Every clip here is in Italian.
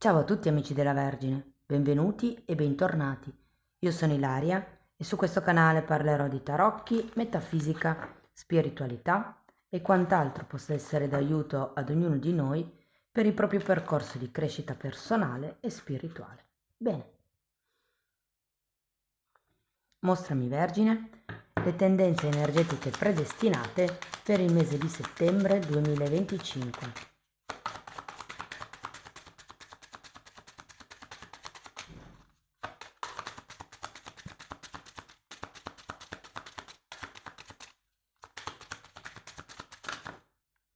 Ciao a tutti amici della Vergine, benvenuti e bentornati. Io sono Ilaria e su questo canale parlerò di tarocchi, metafisica, spiritualità e quant'altro possa essere d'aiuto ad ognuno di noi per il proprio percorso di crescita personale e spirituale. Bene, mostrami Vergine le tendenze energetiche predestinate per il mese di settembre 2025.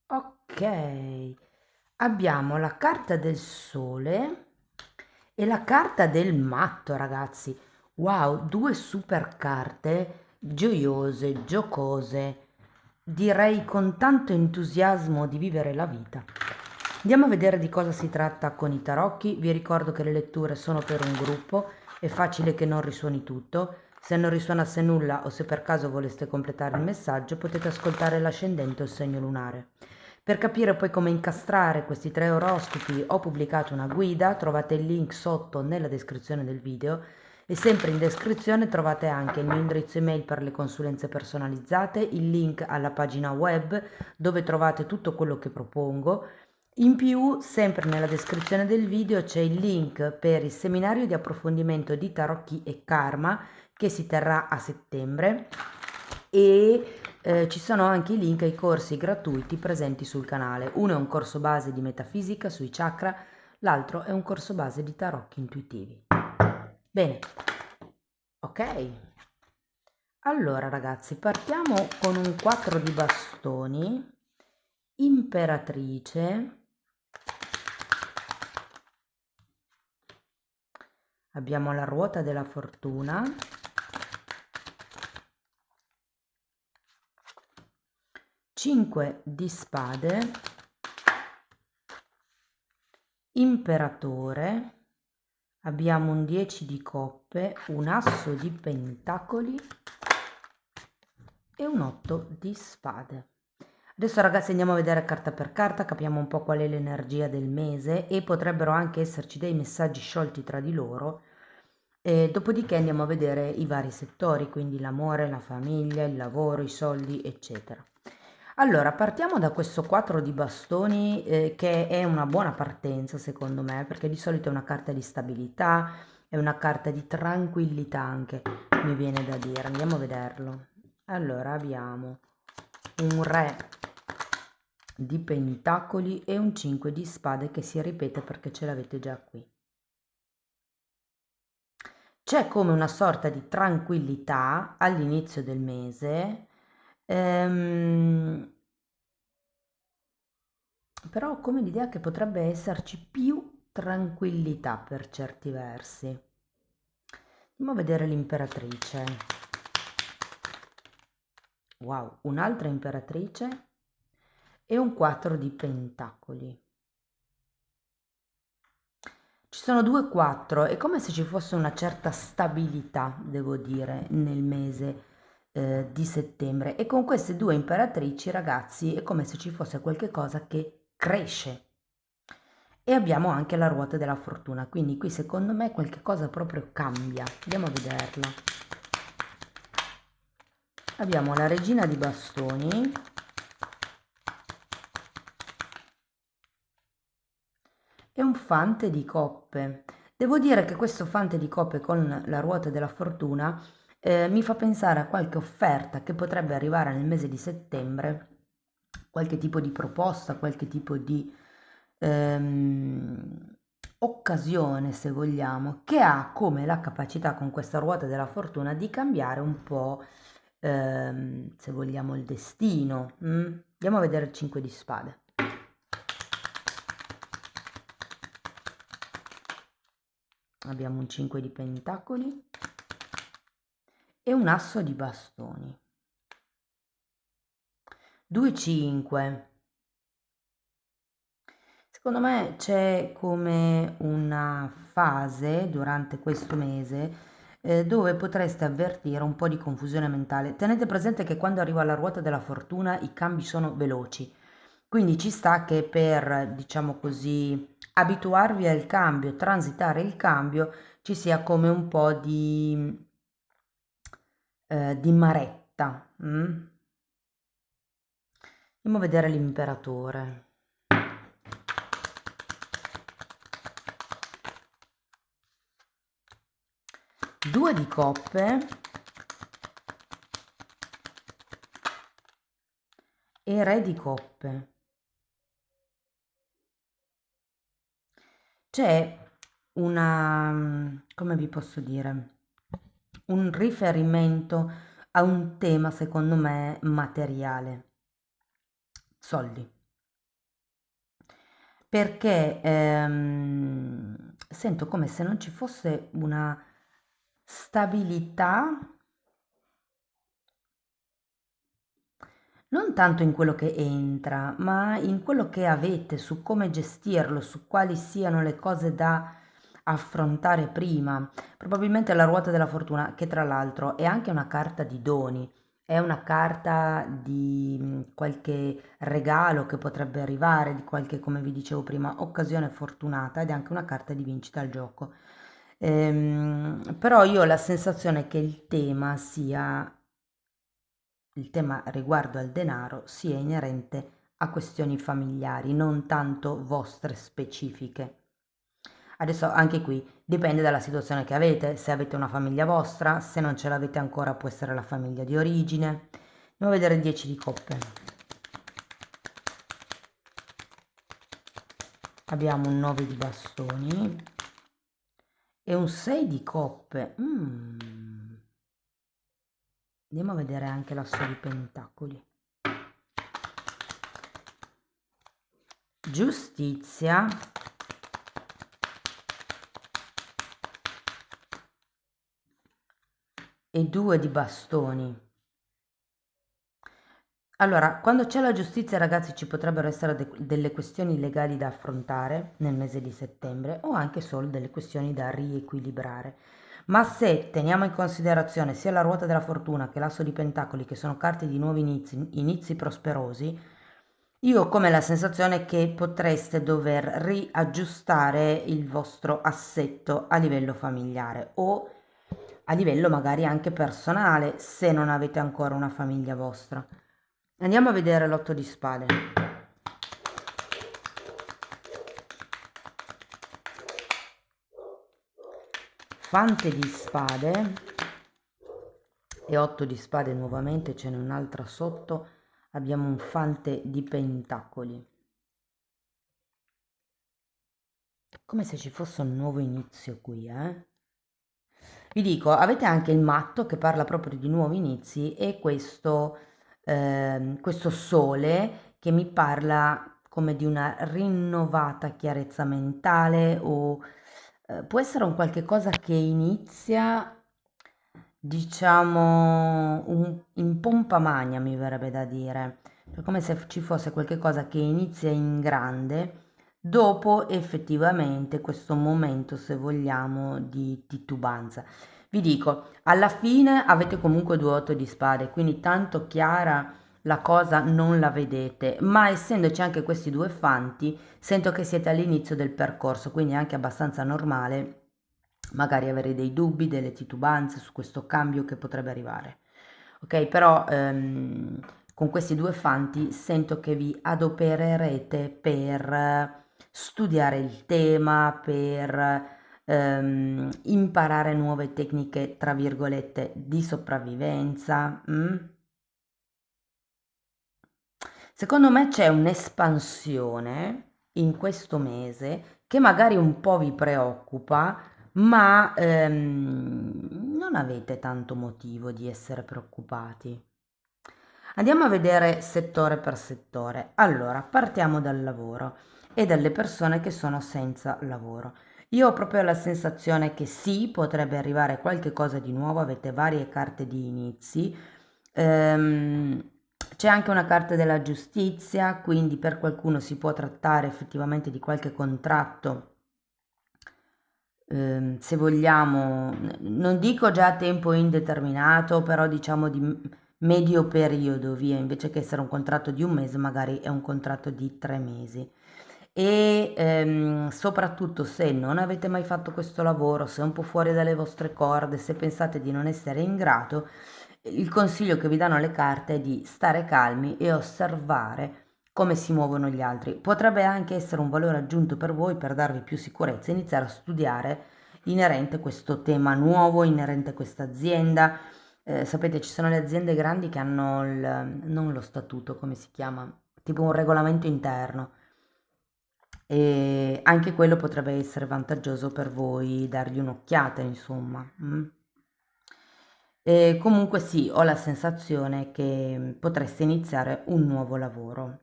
Ok, abbiamo la carta del sole e la carta del matto, ragazzi. Wow, due super carte gioiose, giocose, direi con tanto entusiasmo di vivere la vita. Andiamo a vedere di cosa si tratta con i tarocchi. Vi ricordo che le letture sono per un gruppo, è facile che non risuoni tutto. Se non risuonasse nulla o se per caso voleste completare il messaggio, potete ascoltare l'ascendente o il segno lunare. Per capire poi come incastrare questi tre oroscopi ho pubblicato una guida, trovate il link sotto nella descrizione del video e sempre in descrizione trovate anche il mio indirizzo email per le consulenze personalizzate, il link alla pagina web dove trovate tutto quello che propongo. In più, sempre nella descrizione del video c'è il link per il seminario di approfondimento di Tarocchi e Karma che si terrà a settembre e ci sono anche i link ai corsi gratuiti presenti sul canale. Uno è un corso base di metafisica sui chakra, l'altro è un corso base di tarocchi intuitivi. Bene, ok. Allora ragazzi, partiamo con un 4 di bastoni, imperatrice, abbiamo la ruota della fortuna, 5 di spade, imperatore, abbiamo un 10 di coppe, un asso di pentacoli e un 8 di spade. Adesso ragazzi andiamo a vedere carta per carta, capiamo un po' qual è l'energia del mese e potrebbero anche esserci dei messaggi sciolti tra di loro. E dopodiché andiamo a vedere i vari settori, quindi l'amore, la famiglia, il lavoro, i soldi, eccetera. Allora, partiamo da questo 4 di bastoni che è una buona partenza secondo me, perché di solito è una carta di stabilità, è una carta di tranquillità anche, mi viene da dire. Andiamo a vederlo. Allora, abbiamo un re di pentacoli e un 5 di spade che si ripete perché ce l'avete già qui. C'è come una sorta di tranquillità all'inizio del mese, però ho come l'idea che potrebbe esserci più tranquillità per certi versi. Andiamo a vedere l'imperatrice. Wow, un'altra imperatrice e un 4 di pentacoli. Ci sono 2 4, è come se ci fosse una certa stabilità, devo dire, nel mese di settembre. E con queste due imperatrici, ragazzi, è come se ci fosse qualche cosa che cresce. E abbiamo anche la ruota della fortuna, quindi qui secondo me qualche cosa proprio cambia. Andiamo a vederla. Abbiamo la regina di bastoni e un fante di coppe. Devo dire che questo fante di coppe con la ruota della fortuna mi fa pensare a qualche offerta che potrebbe arrivare nel mese di settembre, qualche tipo di proposta, qualche tipo di occasione, se vogliamo, che ha come la capacità con questa ruota della fortuna di cambiare un po', se vogliamo, il destino. Andiamo a vedere il 5 di spade. Abbiamo un 5 di pentacoli e un asso di bastoni. 2 5. Secondo me c'è come una fase durante questo mese dove potreste avvertire un po' di confusione mentale. Tenete presente che quando arriva la ruota della fortuna i cambi sono veloci, quindi ci sta che per, diciamo così, abituarvi al cambio, transitare il cambio, ci sia come un po' di maretta. Mm? Andiamo a vedere l'imperatore. Due di coppe e re di coppe. C'è come vi posso dire, un riferimento a un tema, secondo me, materiale, soldi. Perché sento come se non ci fosse una stabilità, non tanto in quello che entra, ma in quello che avete, su come gestirlo, su quali siano le cose da affrontare prima. Probabilmente la ruota della fortuna, che tra l'altro è anche una carta di doni, è una carta di qualche regalo che potrebbe arrivare, di qualche, come vi dicevo prima, occasione fortunata, ed è anche una carta di vincita al gioco. Però io ho la sensazione che il tema riguardo al denaro sia inerente a questioni familiari, non tanto vostre specifiche. Adesso anche qui dipende dalla situazione che avete, se avete una famiglia vostra, se non ce l'avete ancora può essere la famiglia di origine. Andiamo a vedere il 10 di coppe. Abbiamo un 9 di bastoni e un 6 di coppe. Andiamo a vedere anche l'asso di pentacoli. Giustizia e 2 di bastoni. Allora, quando c'è la giustizia, ragazzi, ci potrebbero essere delle questioni legali da affrontare nel mese di settembre o anche solo delle questioni da riequilibrare. Ma se teniamo in considerazione sia la ruota della fortuna che l'asso di pentacoli, che sono carte di nuovi inizi, inizi prosperosi, io ho come la sensazione che potreste dover riaggiustare il vostro assetto a livello familiare o a livello magari anche personale, se non avete ancora una famiglia vostra. Andiamo a vedere l'otto di spade. Fante di spade e 8 di spade nuovamente, ce n'è un'altra sotto, abbiamo un fante di pentacoli. Come se ci fosse un nuovo inizio qui, eh? Vi dico, avete anche il matto che parla proprio di nuovi inizi e questo sole che mi parla come di una rinnovata chiarezza mentale o può essere un qualche cosa che inizia, diciamo, in pompa magna, mi verrebbe da dire. È come se ci fosse qualche cosa che inizia in grande dopo effettivamente questo momento, se vogliamo, di titubanza. Vi dico, alla fine avete comunque due otto di spade, quindi tanto chiara la cosa non la vedete, ma essendoci anche questi due fanti, sento che siete all'inizio del percorso, quindi è anche abbastanza normale magari avere dei dubbi, delle titubanze su questo cambio che potrebbe arrivare. Ok, però con questi due fanti sento che vi adopererete per studiare il tema, per imparare nuove tecniche, tra virgolette, di sopravvivenza. Secondo me c'è un'espansione in questo mese che magari un po' vi preoccupa, ma non avete tanto motivo di essere preoccupati. Andiamo a vedere settore per settore. Allora, partiamo dal lavoro e dalle persone che sono senza lavoro. Io ho proprio la sensazione che sì, potrebbe arrivare qualche cosa di nuovo, avete varie carte di inizi. C'è anche una carta della giustizia, quindi per qualcuno si può trattare effettivamente di qualche contratto, se vogliamo, non dico già a tempo indeterminato, però diciamo di medio periodo, via, invece che essere un contratto di un mese, magari è un contratto di 3 mesi. e soprattutto se non avete mai fatto questo lavoro, se è un po' fuori dalle vostre corde, se pensate di non essere in grado, il consiglio che vi danno le carte è di stare calmi e osservare come si muovono gli altri. Potrebbe anche essere un valore aggiunto per voi per darvi più sicurezza, iniziare a studiare inerente a questo tema nuovo, inerente a questa azienda. Sapete, ci sono le aziende grandi che hanno non lo statuto, come si chiama? Tipo un regolamento interno. E anche quello potrebbe essere vantaggioso per voi, dargli un'occhiata, insomma. E comunque sì, ho la sensazione che potreste iniziare un nuovo lavoro.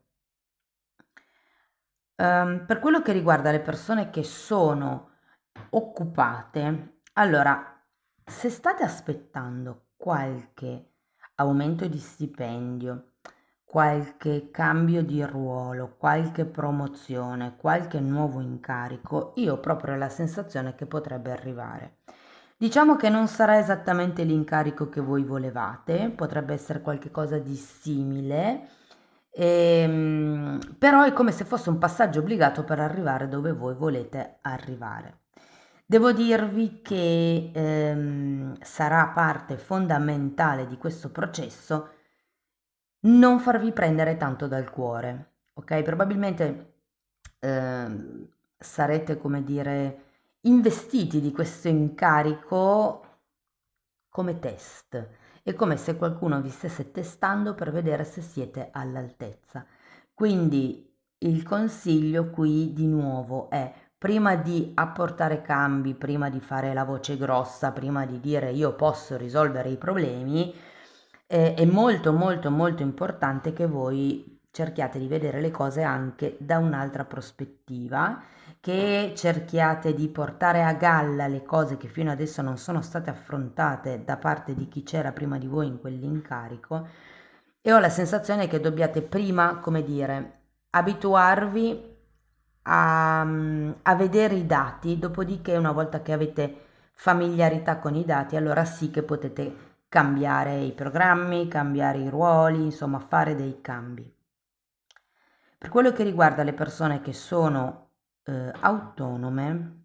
Per quello che riguarda le persone che sono occupate, allora, se state aspettando qualche aumento di stipendio, qualche cambio di ruolo, qualche promozione, qualche nuovo incarico, io ho proprio la sensazione che potrebbe arrivare. Diciamo che non sarà esattamente l'incarico che voi volevate, potrebbe essere qualcosa di simile, però è come se fosse un passaggio obbligato per arrivare dove voi volete arrivare. Devo dirvi che sarà parte fondamentale di questo processo non farvi prendere tanto dal cuore, ok? Probabilmente sarete, come dire, investiti di questo incarico come test. È come se qualcuno vi stesse testando per vedere se siete all'altezza. Quindi il consiglio qui di nuovo è prima di apportare cambi, prima di fare la voce grossa, prima di dire io posso risolvere i problemi, è molto molto molto importante che voi cerchiate di vedere le cose anche da un'altra prospettiva, che cerchiate di portare a galla le cose che fino adesso non sono state affrontate da parte di chi c'era prima di voi in quell'incarico, e ho la sensazione che dobbiate prima, come dire, abituarvi a vedere i dati, dopodiché una volta che avete familiarità con i dati, allora sì che potete cambiare i programmi, cambiare i ruoli, insomma fare dei cambi. Per quello che riguarda le persone che sono autonome,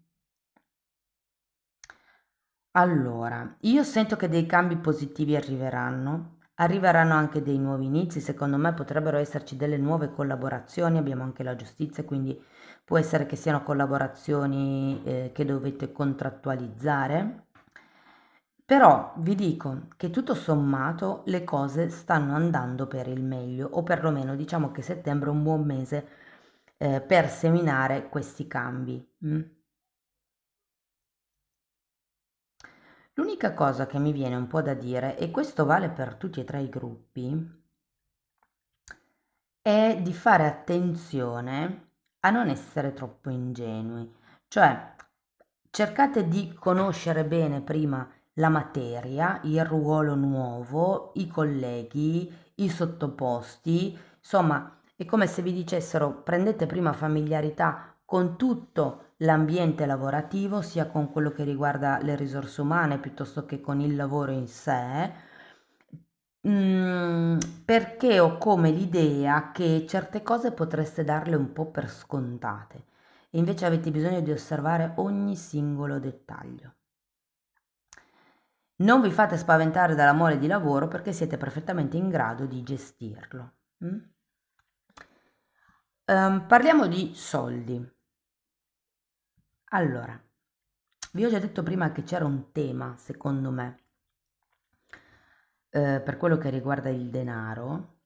allora, io sento che dei cambi positivi arriveranno anche dei nuovi inizi, secondo me potrebbero esserci delle nuove collaborazioni, abbiamo anche la giustizia, quindi può essere che siano collaborazioni che dovete contrattualizzare. Però vi dico che tutto sommato le cose stanno andando per il meglio, o perlomeno diciamo che settembre è un buon mese per seminare questi cambi. L'unica cosa che mi viene un po' da dire, e questo vale per tutti e tre i gruppi, è di fare attenzione a non essere troppo ingenui. Cioè, cercate di conoscere bene prima la materia, il ruolo nuovo, i colleghi, i sottoposti, insomma, è come se vi dicessero prendete prima familiarità con tutto l'ambiente lavorativo, sia con quello che riguarda le risorse umane piuttosto che con il lavoro in sé, perché ho come l'idea che certe cose potreste darle un po' per scontate e invece avete bisogno di osservare ogni singolo dettaglio. Non vi fate spaventare dall'amore di lavoro perché siete perfettamente in grado di gestirlo. Parliamo di soldi. Allora, vi ho già detto prima che c'era un tema, secondo me, per quello che riguarda il denaro,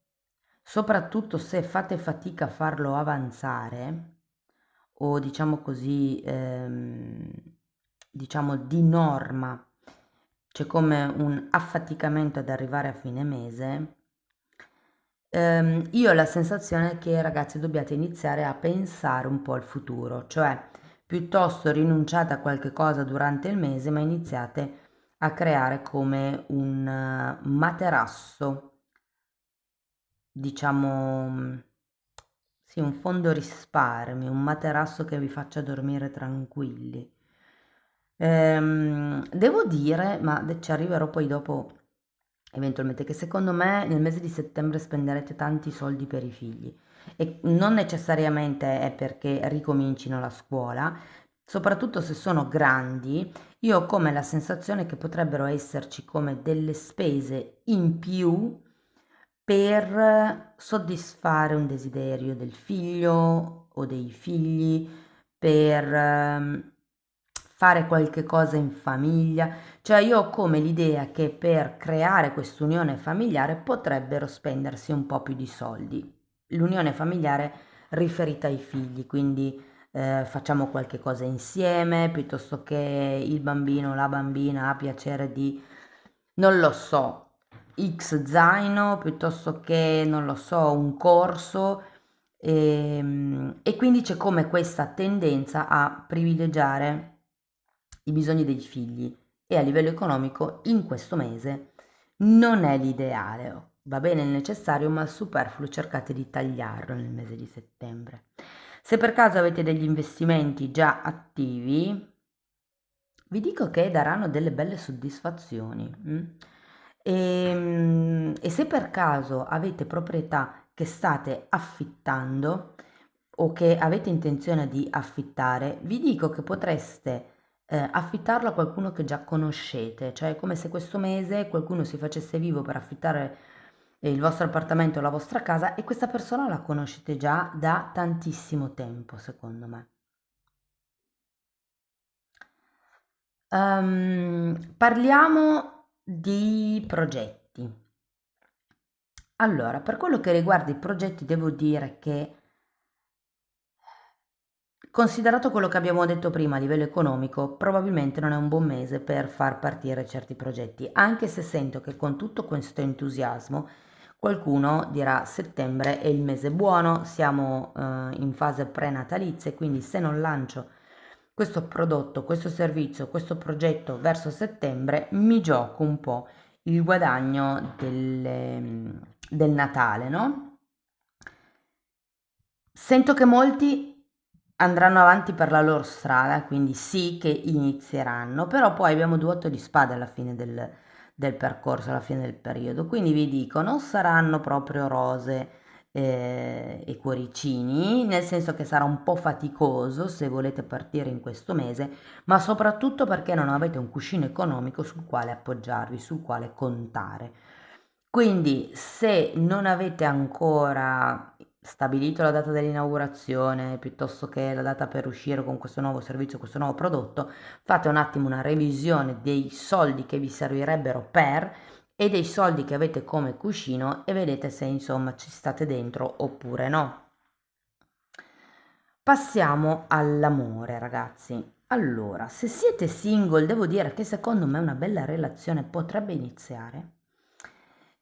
soprattutto se fate fatica a farlo avanzare o diciamo così, diciamo di norma, c'è come un affaticamento ad arrivare a fine mese. Io ho la sensazione che ragazzi dobbiate iniziare a pensare un po' al futuro, cioè piuttosto rinunciate a qualche cosa durante il mese, ma iniziate a creare come un materasso, diciamo, sì, un fondo risparmio, un materasso che vi faccia dormire tranquilli. Devo dire, ma ci arriverò poi dopo, eventualmente, che secondo me nel mese di settembre spenderete tanti soldi per i figli. e non necessariamente è perché ricomincino la scuola, soprattutto se sono grandi, io ho come la sensazione che potrebbero esserci come delle spese in più per soddisfare un desiderio del figlio o dei figli, per fare qualche cosa in famiglia. Cioè io ho come l'idea che per creare quest'unione familiare potrebbero spendersi un po' più di soldi. L'unione familiare riferita ai figli, quindi facciamo qualche cosa insieme, piuttosto che il bambino o la bambina ha piacere di, non lo so, X zaino, piuttosto che, non lo so, un corso. E quindi c'è come questa tendenza a privilegiare i bisogni dei figli e a livello economico in questo mese non è l'ideale. Va bene il necessario, ma il superfluo cercate di tagliarlo nel mese di settembre. Se per caso avete degli investimenti già attivi, vi dico che daranno delle belle soddisfazioni. E se per caso avete proprietà che state affittando o che avete intenzione di affittare, vi dico che potreste affittarlo a qualcuno che già conoscete, cioè è come se questo mese qualcuno si facesse vivo per affittare il vostro appartamento o la vostra casa e questa persona la conoscete già da tantissimo tempo, secondo me. Parliamo di progetti. Allora, per quello che riguarda i progetti, devo dire che, considerato quello che abbiamo detto prima a livello economico, probabilmente non è un buon mese per far partire certi progetti, anche se sento che con tutto questo entusiasmo qualcuno dirà settembre è il mese buono, siamo in fase prenatalizia e quindi se non lancio questo prodotto, questo servizio, questo progetto verso settembre, mi gioco un po' il guadagno del Natale, no? Sento che molti andranno avanti per la loro strada, quindi sì che inizieranno, però poi abbiamo due otto di spade alla fine del percorso, alla fine del periodo, quindi vi dico, non saranno proprio rose e cuoricini, nel senso che sarà un po' faticoso se volete partire in questo mese, ma soprattutto perché non avete un cuscino economico sul quale appoggiarvi, sul quale contare. Quindi, se non avete ancora stabilito la data dell'inaugurazione, piuttosto che la data per uscire con questo nuovo servizio, questo nuovo prodotto, fate un attimo una revisione dei soldi che vi servirebbero per e dei soldi che avete come cuscino e vedete se insomma ci state dentro oppure no. Passiamo all'amore, ragazzi. Allora, se siete single, devo dire che secondo me una bella relazione potrebbe iniziare.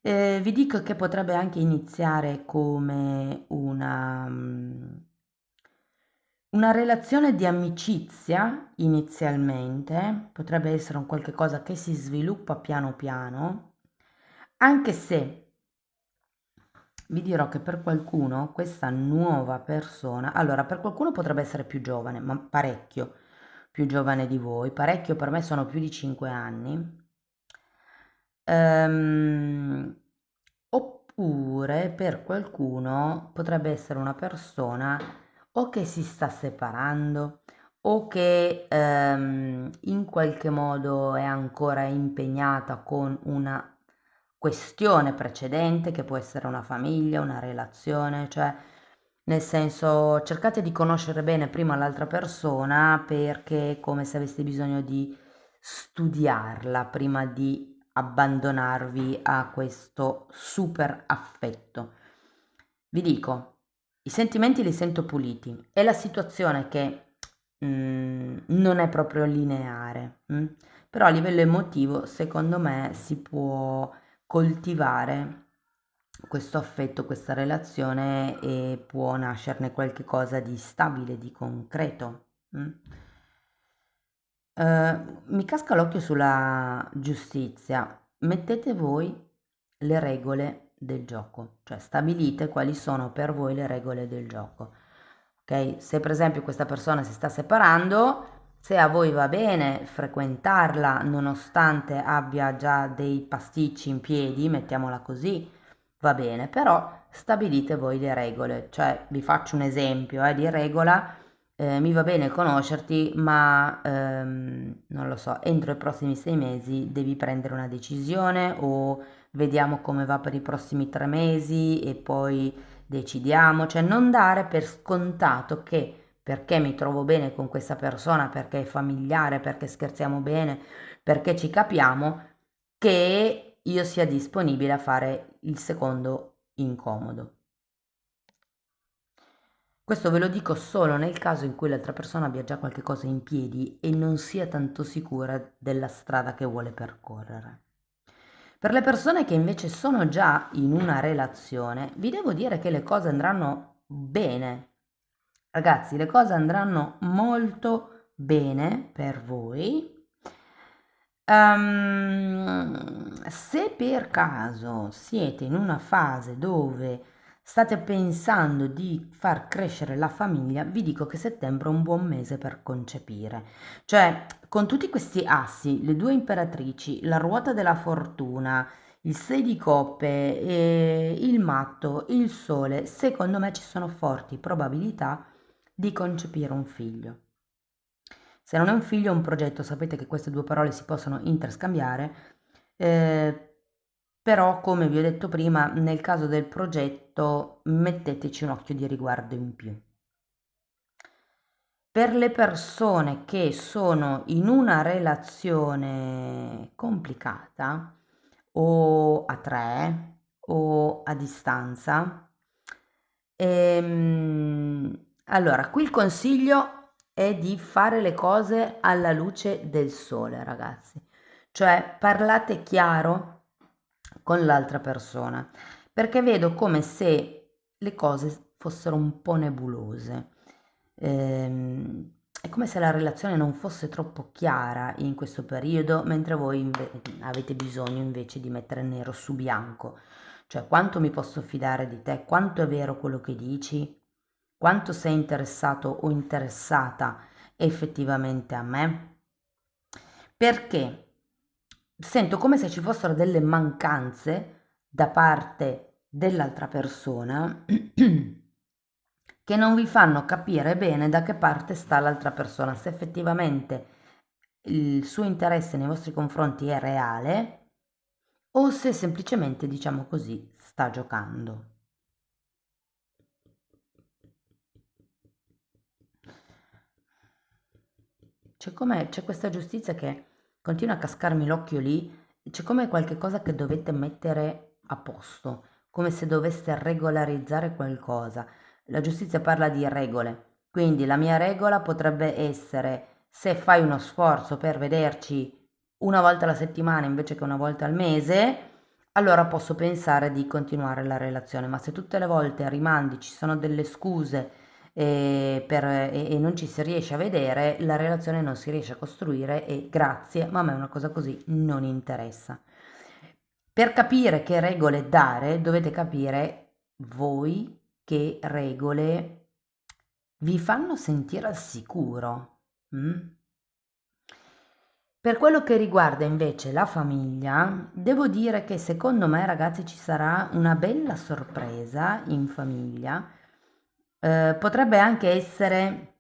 Vi dico che potrebbe anche iniziare come una relazione di amicizia inizialmente, potrebbe essere un qualche cosa che si sviluppa piano piano, anche se vi dirò che per qualcuno questa nuova persona, allora per qualcuno potrebbe essere più giovane, ma parecchio più giovane di voi, parecchio per me sono più di 5 anni. Ehm, Oppure per qualcuno potrebbe essere una persona o che si sta separando o che in qualche modo è ancora impegnata con una questione precedente che può essere una famiglia, una relazione, cioè nel senso cercate di conoscere bene prima l'altra persona perché è come se aveste bisogno di studiarla prima di abbandonarvi a questo super affetto. Vi dico, i sentimenti li sento puliti, è la situazione che non è proprio lineare, però a livello emotivo secondo me si può coltivare questo affetto, questa relazione e può nascerne qualche cosa di stabile, di concreto. Mi casca l'occhio sulla giustizia. Mettete voi le regole del gioco, cioè stabilite quali sono per voi le regole del gioco. Ok? Se per esempio questa persona si sta separando, se a voi va bene frequentarla nonostante abbia già dei pasticci in piedi, mettiamola così, va bene, però stabilite voi le regole, cioè vi faccio un esempio di regola, mi va bene conoscerti, ma non lo so, entro i prossimi 6 mesi devi prendere una decisione o vediamo come va per i prossimi 3 mesi e poi decidiamo, cioè non dare per scontato che perché mi trovo bene con questa persona, perché è familiare, perché scherziamo bene, perché ci capiamo, che io sia disponibile a fare il secondo incomodo. Questo ve lo dico solo nel caso in cui l'altra persona abbia già qualche cosa in piedi e non sia tanto sicura della strada che vuole percorrere. Per le persone che invece sono già in una relazione, vi devo dire che le cose andranno bene. Ragazzi, le cose andranno molto bene per voi. Se per caso siete in una fase dove state pensando di far crescere la famiglia, vi dico che settembre è un buon mese per concepire. Cioè, con tutti questi assi, le due imperatrici, la ruota della fortuna, il 6 di coppe, il matto, il sole, secondo me ci sono forti probabilità di concepire un figlio. Se non è un figlio, è un progetto, sapete che queste due parole si possono interscambiare, eh, però come vi ho detto prima, nel caso del progetto metteteci un occhio di riguardo in più. Per le persone che sono in una relazione complicata o a tre o a distanza, allora qui il consiglio è di fare le cose alla luce del sole, ragazzi. Cioè parlate chiaro con l'altra persona, perché vedo come se le cose fossero un po' nebulose. È come se la relazione non fosse troppo chiara in questo periodo, mentre voi avete bisogno invece di mettere nero su bianco. Cioè, quanto mi posso fidare di te? Quanto è vero quello che dici? Quanto sei interessato o interessata effettivamente a me? Perché sento come se ci fossero delle mancanze da parte dell'altra persona che non vi fanno capire bene da che parte sta l'altra persona, se effettivamente il suo interesse nei vostri confronti è reale o se semplicemente, diciamo così, sta giocando. C'è questa giustizia che continua a cascarmi l'occhio lì, c'è come qualche cosa che dovete mettere a posto, come se doveste regolarizzare qualcosa. La giustizia parla di regole, quindi la mia regola potrebbe essere se fai uno sforzo per vederci una volta alla settimana invece che una volta al mese, allora posso pensare di continuare la relazione, ma se tutte le volte rimandi, ci sono delle scuse e non ci si riesce a vedere, la relazione non si riesce a costruire e grazie, ma a me una cosa così non interessa. Per capire che regole dare, dovete capire voi che regole vi fanno sentire al sicuro. Mm? Per quello che riguarda invece la famiglia, devo dire che secondo me, ragazzi, ci sarà una bella sorpresa in famiglia. Potrebbe anche essere,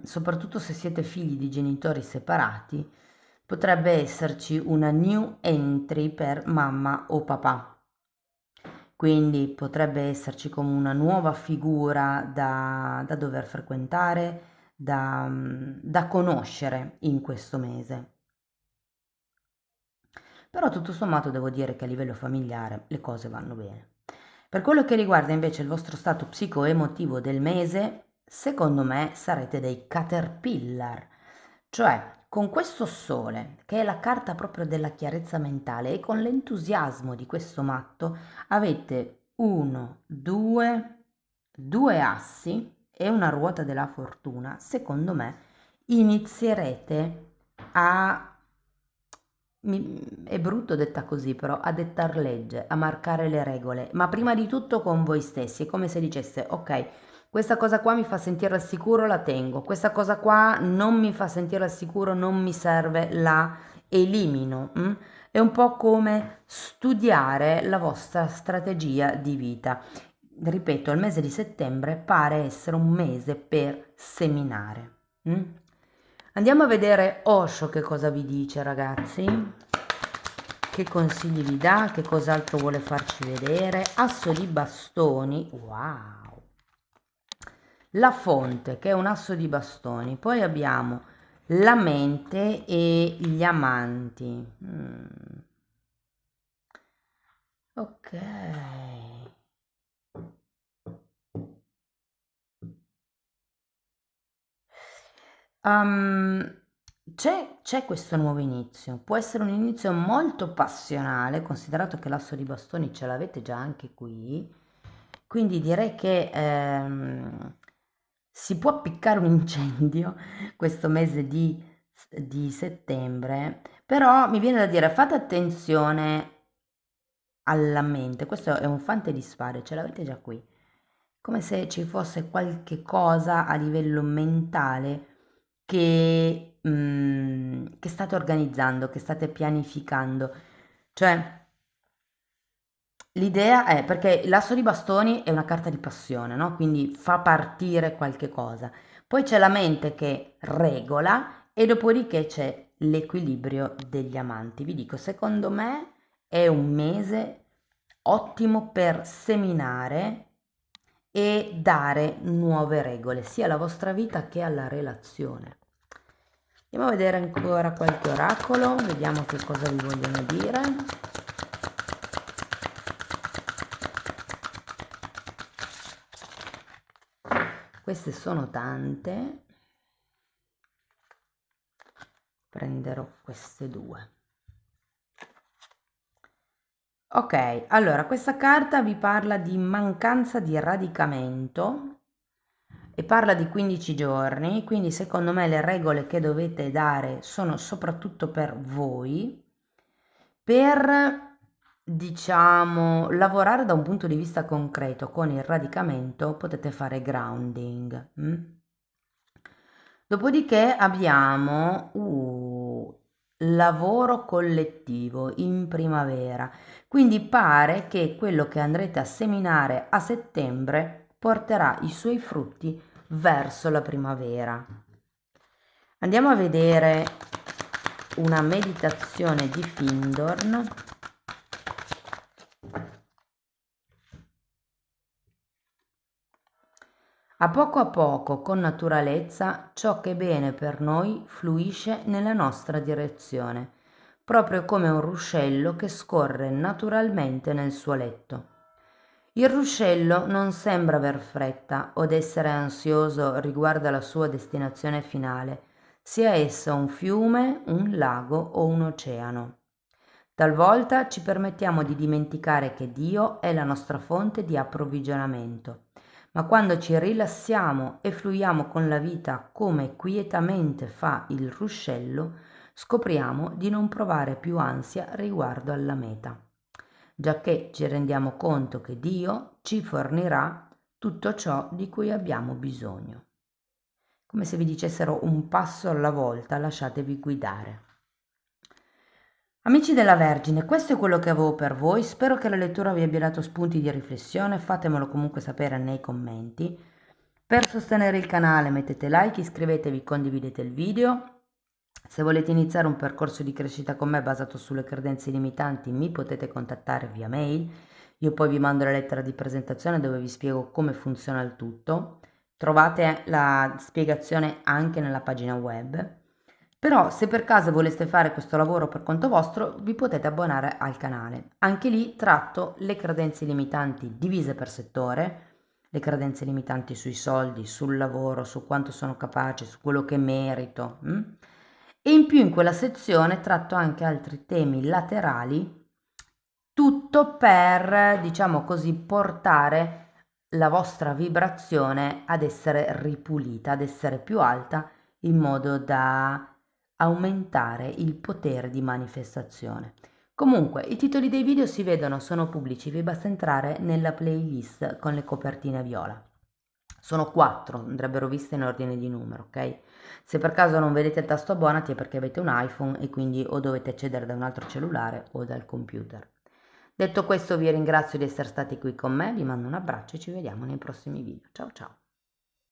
soprattutto se siete figli di genitori separati, potrebbe esserci una new entry per mamma o papà. Quindi potrebbe esserci come una nuova figura da dover frequentare, da conoscere in questo mese. Però tutto sommato devo dire che a livello familiare le cose vanno bene. Per quello che riguarda invece il vostro stato psico-emotivo del mese, secondo me sarete dei caterpillar, cioè con questo sole, che è la carta proprio della chiarezza mentale, e con l'entusiasmo di questo matto avete uno, due assi e una ruota della fortuna. Secondo me inizierete a è brutto detta così, però a dettar legge, a marcare le regole, ma prima di tutto con voi stessi, è come se dicesse, ok, questa cosa qua mi fa sentire al sicuro, la tengo, questa cosa qua non mi fa sentire al sicuro, non mi serve, la elimino. è un po' come studiare la vostra strategia di vita. Ripeto, il mese di settembre pare essere un mese per seminare. Andiamo a vedere Osho che cosa vi dice, ragazzi. Che consigli vi dà, che cos'altro vuole farci vedere. Asso di bastoni, wow. La fonte, che è un asso di bastoni. Poi abbiamo la mente e gli amanti. Ok. Um, c'è questo nuovo inizio, può essere un inizio molto passionale, considerato che l'asso di bastoni ce l'avete già anche qui, quindi direi che si può appiccare un incendio questo mese di settembre, però mi viene da dire fate attenzione alla mente, questo è un fante di spade, ce l'avete già qui, come se ci fosse qualche cosa a livello mentale che state organizzando, che state pianificando. Cioè, l'idea è, perché l'asso di bastoni è una carta di passione, no? Quindi fa partire qualche cosa. Poi c'è la mente che regola e dopodiché c'è l'equilibrio degli amanti. Vi dico, secondo me è un mese ottimo per seminare e dare nuove regole, sia alla vostra vita che alla relazione. Andiamo a vedere ancora qualche oracolo, vediamo che cosa vi vogliono dire. Queste sono tante, prenderò queste due. Ok, allora questa carta vi parla di mancanza di radicamento e parla di 15 giorni, quindi secondo me le regole che dovete dare sono soprattutto per voi, per diciamo lavorare da un punto di vista concreto con il radicamento potete fare grounding. Dopodiché abbiamo lavoro collettivo in primavera, quindi pare che quello che andrete a seminare a settembre porterà i suoi frutti verso la primavera. Andiamo a vedere una meditazione di Findorn. A poco, con naturalezza, ciò che è bene per noi fluisce nella nostra direzione, proprio come un ruscello che scorre naturalmente nel suo letto. Il ruscello non sembra aver fretta od essere ansioso riguardo alla sua destinazione finale, sia esso un fiume, un lago o un oceano. Talvolta ci permettiamo di dimenticare che Dio è la nostra fonte di approvvigionamento, ma quando ci rilassiamo e fluiamo con la vita come quietamente fa il ruscello, scopriamo di non provare più ansia riguardo alla meta, giacché ci rendiamo conto che Dio ci fornirà tutto ciò di cui abbiamo bisogno. Come se vi dicessero un passo alla volta, lasciatevi guidare. Amici della Vergine, questo è quello che avevo per voi, spero che la lettura vi abbia dato spunti di riflessione, fatemelo comunque sapere nei commenti. Per sostenere il canale mettete like, iscrivetevi, condividete il video. Se volete iniziare un percorso di crescita con me basato sulle credenze limitanti mi potete contattare via mail, io poi vi mando la lettera di presentazione dove vi spiego come funziona il tutto. Trovate la spiegazione anche nella pagina web. Però se per caso voleste fare questo lavoro per conto vostro, vi potete abbonare al canale. Anche lì tratto le credenze limitanti divise per settore, le credenze limitanti sui soldi, sul lavoro, su quanto sono capace, su quello che merito. E in più in quella sezione tratto anche altri temi laterali, tutto per, diciamo così, portare la vostra vibrazione ad essere ripulita, ad essere più alta, in modo da aumentare il potere di manifestazione. Comunque, i titoli dei video si vedono, sono pubblici, vi basta entrare nella playlist con le copertine viola. Sono 4, andrebbero viste in ordine di numero, ok? Se per caso non vedete il tasto abbonati è perché avete un iPhone e quindi o dovete accedere da un altro cellulare o dal computer. Detto questo vi ringrazio di essere stati qui con me, vi mando un abbraccio e ci vediamo nei prossimi video. Ciao ciao!